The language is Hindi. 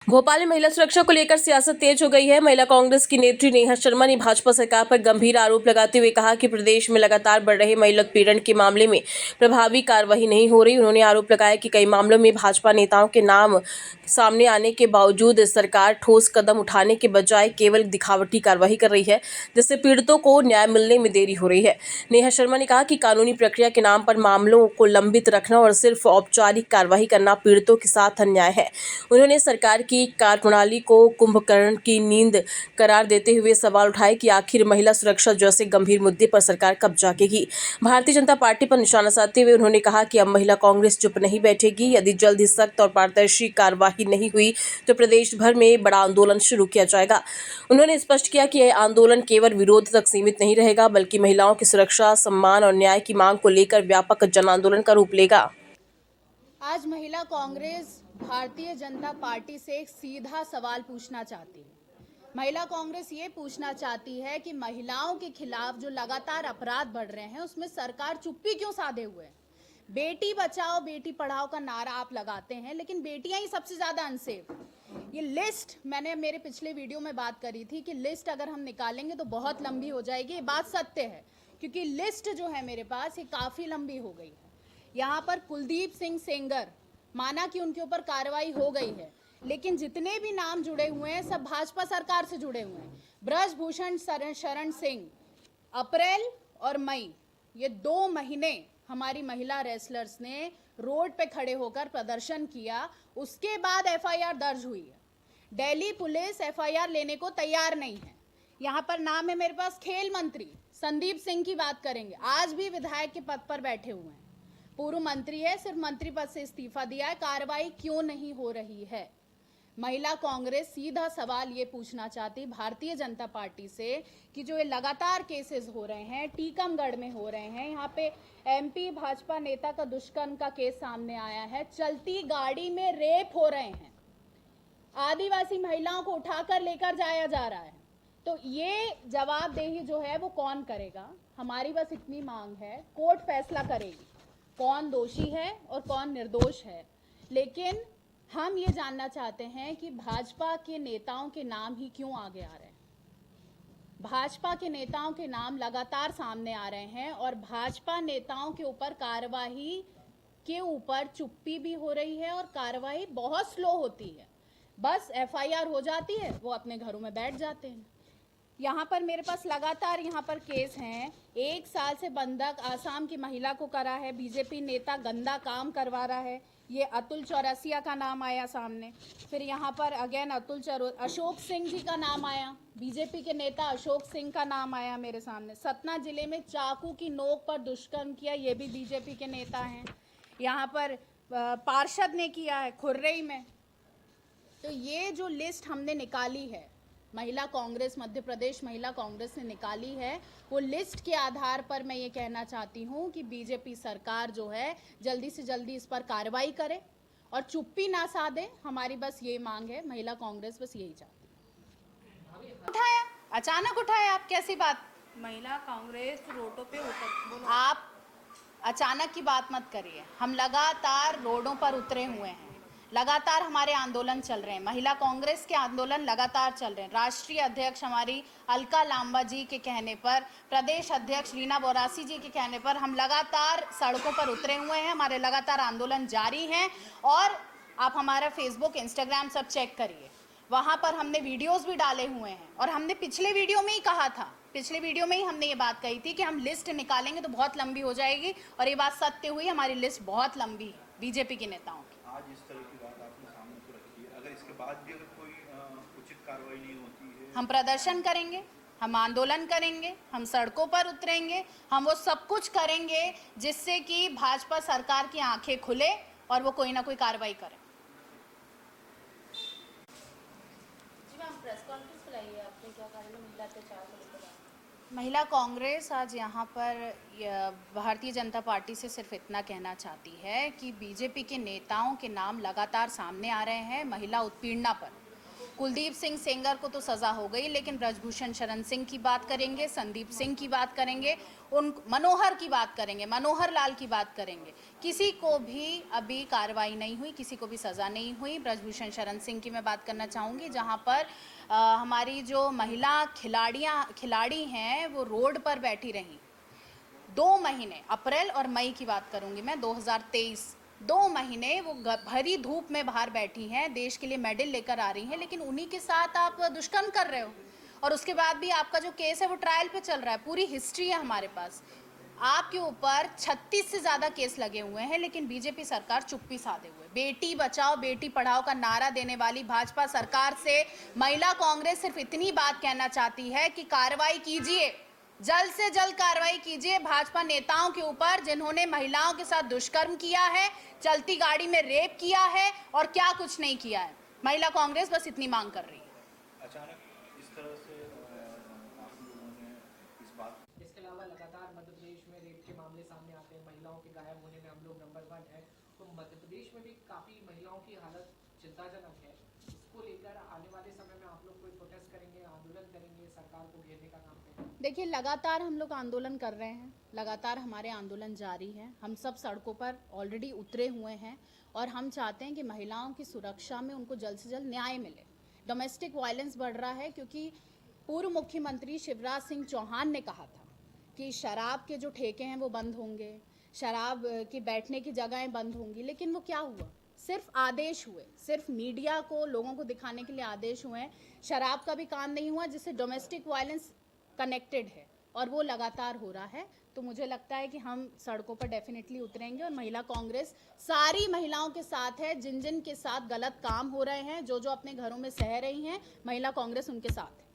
भोपाल में महिला सुरक्षा को लेकर सियासत तेज हो गई है। महिला कांग्रेस की नेत्री नेहा शर्मा ने भाजपा सरकार पर गंभीर आरोप लगाते हुए कहा कि प्रदेश में लगातार बढ़ रहे महिला उत्पीड़न के मामले में प्रभावी कार्रवाई नहीं हो रही। उन्होंने आरोप लगाया कि कई मामलों में भाजपा नेताओं के नाम सामने आने के बावजूद सरकार ठोस कदम उठाने के बजाय केवल दिखावटी कार्रवाई कर रही है, जिससे पीड़ितों को न्याय मिलने में देरी हो रही है। नेहा शर्मा ने कहा कि कानूनी प्रक्रिया के नाम पर मामलों को लंबित रखना और सिर्फ औपचारिक कार्रवाई करना पीड़ितों के साथ अन्याय है। उन्होंने सरकार की कार्यप्रणाली को कुंभकर्ण की नींद करार देते हुए सवाल उठाए कि आखिर महिला सुरक्षा जैसे गंभीर मुद्दे पर सरकार कब जागेगी। भारतीय जनता पार्टी पर निशाना साधते हुए उन्होंने कहा कि अब महिला कांग्रेस चुप नहीं बैठेगी। यदि जल्द ही सख्त और पारदर्शी कार्यवाही नहीं हुई तो प्रदेश भर में बड़ा आंदोलन शुरू किया जाएगा। उन्होंने स्पष्ट किया कि यह आंदोलन केवल विरोध तक सीमित नहीं रहेगा, बल्कि महिलाओं की सुरक्षा, सम्मान और न्याय की मांग को लेकर व्यापक जन आंदोलन का रूप लेगा। आज महिला कांग्रेस भारतीय जनता पार्टी से एक सीधा सवाल पूछना चाहती है। महिला कांग्रेस ये पूछना चाहती है कि महिलाओं के खिलाफ जो लगातार अपराध बढ़ रहे हैं उसमें सरकार चुप्पी क्यों साधे हुए है। बेटी बचाओ बेटी पढ़ाओ का नारा आप लगाते हैं, लेकिन बेटियां ही सबसे ज्यादा अनसेफ। ये लिस्ट मैंने मेरे पिछले वीडियो में बात करी थी कि लिस्ट अगर हम निकालेंगे तो बहुत लंबी हो जाएगी। ये बात सत्य है, क्योंकि लिस्ट जो है मेरे पास ये काफी लंबी हो गई है। यहाँ पर कुलदीप सिंह सेंगर, माना कि उनके ऊपर कार्रवाई हो गई है, लेकिन जितने भी नाम जुड़े हुए हैं सब भाजपा सरकार से जुड़े हुए हैं। ब्रजभूषण शरण सिंह, अप्रैल और मई, ये 2 महीने हमारी महिला रेसलर्स ने रोड पे खड़े होकर प्रदर्शन किया, उसके बाद एफआईआर दर्ज हुई है। दिल्ली पुलिस एफआईआर लेने को तैयार नहीं है। यहाँ पर नाम है मेरे पास खेल मंत्री संदीप सिंह की बात करेंगे, आज भी विधायक के पद पर बैठे हुए हैं, पूर्व मंत्री है, सिर्फ मंत्री पद से इस्तीफा दिया है। कार्रवाई क्यों नहीं हो रही है? महिला कांग्रेस सीधा सवाल ये पूछना चाहती भारतीय जनता पार्टी से कि जो ये लगातार केसेस हो रहे हैं, टीकमगढ़ में हो रहे हैं, यहाँ पे एमपी भाजपा नेता का दुष्कर्म का केस सामने आया है, चलती गाड़ी में रेप हो रहे हैं, आदिवासी महिलाओं को उठाकर लेकर जाया जा रहा है, तो ये जवाबदेही जो है वो कौन करेगा? हमारी बस इतनी मांग है, कोर्ट फैसला करेगी कौन दोषी है और कौन निर्दोष है। लेकिन हम ये जानना चाहते हैं कि भाजपा के नेताओं के नाम ही क्यों आगे आ रहे हैं। भाजपा के नेताओं के नाम लगातार सामने आ रहे हैं और भाजपा नेताओं के ऊपर कार्रवाई के ऊपर चुप्पी भी हो रही है और कार्रवाई बहुत स्लो होती है। बस एफआईआर हो जाती है, वो अपने घरों में बैठ जाते हैं। यहाँ पर मेरे पास लगातार यहाँ पर केस हैं। 1 साल से बंधक आसाम की महिला को करा है, बीजेपी नेता गंदा काम करवा रहा है, ये अतुल चौरसिया का नाम आया सामने। फिर यहाँ पर अगेन अशोक सिंह जी का नाम आया, बीजेपी के नेता अशोक सिंह का नाम आया मेरे सामने। सतना जिले में चाकू की नोक पर दुष्कर्म किया, ये भी बीजेपी के नेता हैं। यहाँ पर पार्षद ने किया है खुर्रई में। तो ये जो लिस्ट हमने निकाली है, महिला कांग्रेस, मध्य प्रदेश महिला कांग्रेस ने निकाली है, वो लिस्ट के आधार पर मैं ये कहना चाहती हूँ कि बीजेपी सरकार जो है जल्दी से जल्दी इस पर कार्रवाई करे और चुप्पी ना साधे। हमारी बस ये मांग है, महिला कांग्रेस बस यही चाहती है। उठाया, अचानक उठाया आप, कैसी बात? महिला कांग्रेस रोडों पे उतर, आप अचानक की बात मत करिए। हम लगातार रोडों पर उतरे हुए हैं, लगातार हमारे आंदोलन चल रहे हैं, महिला कांग्रेस के आंदोलन लगातार चल रहे हैं। राष्ट्रीय अध्यक्ष हमारी अलका लांबा जी के कहने पर, प्रदेश अध्यक्ष रीना बोरासी जी के कहने पर हम लगातार सड़कों पर उतरे हुए हैं, हमारे लगातार आंदोलन जारी हैं। और आप हमारा फेसबुक, इंस्टाग्राम सब चेक करिए, वहाँ पर हमने वीडियोज़ भी डाले हुए हैं। और हमने पिछले वीडियो में ही कहा था, पिछले वीडियो में ही हमने ये बात कही थी कि हम लिस्ट निकालेंगे तो बहुत लंबी हो जाएगी, और ये बात सत्य हुई, हमारी लिस्ट बहुत लंबी है बीजेपी के नेताओं की। आज इस तरह की बात आपने सामने तो रखी है, अगर इसके बाद भी अगर कोई उचित कार्रवाई नहीं होती है, हम प्रदर्शन करेंगे, हम आंदोलन करेंगे, हम सड़कों पर उतरेंगे, हम वो सब कुछ करेंगे जिससे कि भाजपा सरकार की आंखें खुले और वो कोई ना कोई कार्रवाई करे। प्रेस कॉन्फ्रेंस बुलाई आपने, क्या कारण है महिला अत्याचार को लेकर? महिला कांग्रेस आज यहाँ पर भारतीय जनता पार्टी से सिर्फ इतना कहना चाहती है कि बीजेपी के नेताओं के नाम लगातार सामने आ रहे हैं महिला उत्पीड़ना पर, कुलदीप सिंह सेंगर को तो सज़ा हो गई, लेकिन ब्रजभूषण शरण सिंह की बात करेंगे, संदीप सिंह की बात करेंगे, उन मनोहर की बात करेंगे, मनोहर लाल की बात करेंगे, किसी को भी अभी कार्रवाई नहीं हुई, किसी को भी सज़ा नहीं हुई। ब्रजभूषण शरण सिंह की मैं बात करना चाहूँगी, जहाँ पर हमारी जो महिला खिलाड़ी हैं वो रोड पर बैठी रहीं 2 महीने, अप्रैल और मई की बात करूंगी मैं, 2023 2 महीने वो भरी धूप में बाहर बैठी हैं, देश के लिए मेडल लेकर आ रही हैं, लेकिन उन्हीं के साथ आप दुष्कर्म कर रहे हो। और उसके बाद भी आपका जो केस है वो ट्रायल पे चल रहा है, पूरी हिस्ट्री है हमारे पास। आपके ऊपर 36 से ज़्यादा केस लगे हुए हैं, लेकिन बीजेपी सरकार चुप्पी साधे हुए। बेटी बचाओ बेटी पढ़ाओ का नारा देने वाली भाजपा सरकार से महिला कांग्रेस सिर्फ इतनी बात कहना चाहती है कि कार्रवाई कीजिए, जल्द से जल्द कार्रवाई कीजिए भाजपा नेताओं के ऊपर जिन्होंने महिलाओं के साथ दुष्कर्म किया है, चलती गाड़ी में रेप किया है और क्या कुछ नहीं किया है। महिला कांग्रेस बस इतनी मांग कर रही है। अचानक इस तरह से आप लोगों ने इस बात, इसके अलावा लगातार मध्य प्रदेश में रेप के मामले सामने आते हैं, महिलाओं के गायब होने में हम लोग नंबर 1 है, तो मध्य प्रदेश में भी काफ़ी महिलाओं की हालत चिंताजनक है। इसको लेकर आने वाले समय में आप लोग कोई प्रोटेस्ट करेंगे, आंदोलन करेंगे, सरकार को घेरने का काम करेंगे? देखिए, लगातार हम लोग आंदोलन कर रहे हैं, लगातार हमारे आंदोलन जारी है। हम सब सड़कों पर ऑलरेडी उतरे हुए हैं और हम चाहते हैं कि महिलाओं की सुरक्षा में उनको जल्द से जल्द न्याय मिले। डोमेस्टिक वायलेंस बढ़ रहा है क्योंकि पूर्व मुख्यमंत्री शिवराज सिंह चौहान ने कहा था कि शराब के जो ठेके हैं वो बंद होंगे, शराब की बैठने की जगहें बंद होंगी, लेकिन वो क्या हुआ? सिर्फ आदेश हुए, सिर्फ मीडिया को लोगों को दिखाने के लिए आदेश हुए हैं। शराब का भी काम नहीं हुआ, जिससे डोमेस्टिक वायलेंस कनेक्टेड है और वो लगातार हो रहा है। तो मुझे लगता है कि हम सड़कों पर डेफिनेटली उतरेंगे और महिला कांग्रेस सारी महिलाओं के साथ है, जिन जिन के साथ गलत काम हो रहे हैं, जो जो अपने घरों में सह रही हैं, महिला कांग्रेस उनके साथ है।